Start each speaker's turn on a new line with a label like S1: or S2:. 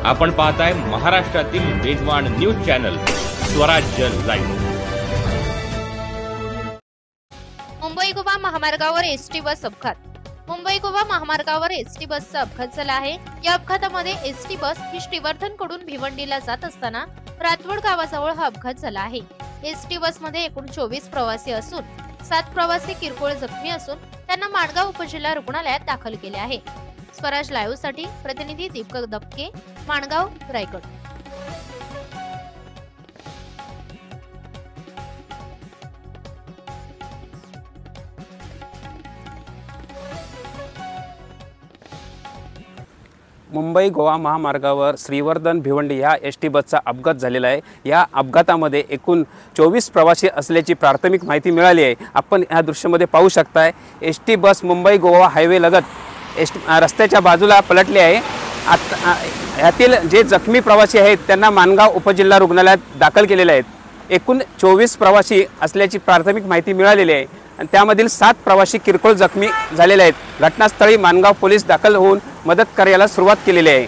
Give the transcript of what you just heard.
S1: आपण पाहताय महाराष्ट्रातील वेगवान न्यूज चॅनल स्वराज्य लाईव्ह।
S2: मुंबई गोवा महामार्गावर एसटी बस अपघात। मुंबई गोवा महामार्गावर एसटी बसचा अपघात झाला आहे। या अपघातामध्ये एसटी बस ही श्रीवर्धन कडून भिवंडीला जात असताना रातवड गावाजवळ हा अपघात झाला आहे। एसटी बस मध्ये एकूण 24 प्रवासी असून 7 प्रवासी किरकोळ जखमी असून त्यांना माणगाव उपजिल्हा रुग्णालयात दाखल केले आहे। स्वराज लाईव्ह साठी प्रतिनिधी दीपक दबके, माणगाव, रायगड।
S3: मुंबई गोवा महामार्गावर श्रीवर्धन भिवंडी या एसटी बसचा अपघात झालेला आहे। या अपघातामध्ये एकूण 24 प्रवासी असल्याची प्राथमिक माहिती मिळाली आहे। आपण या दृश्यामध्ये पाहू शकताय ST bus Mumbai Goa highway लगत रस्त्याच्या बाजूला पलटली आहे। यातील जे जखमी प्रवासी आहेत त्यांना माणगाव उपजिल्हा रुग्णालयात दाखल केलेले आहेत। एकूण 24 प्रवासी असल्याची प्राथमिक माहिती मिळालेली आहे आणि त्यामधील 7 प्रवासी किरकोळ जखमी झालेले आहेत। घटनास्थळी माणगाव पोलीस दाखल होऊन मदत कार्याला सुरुवात केलेली आहे।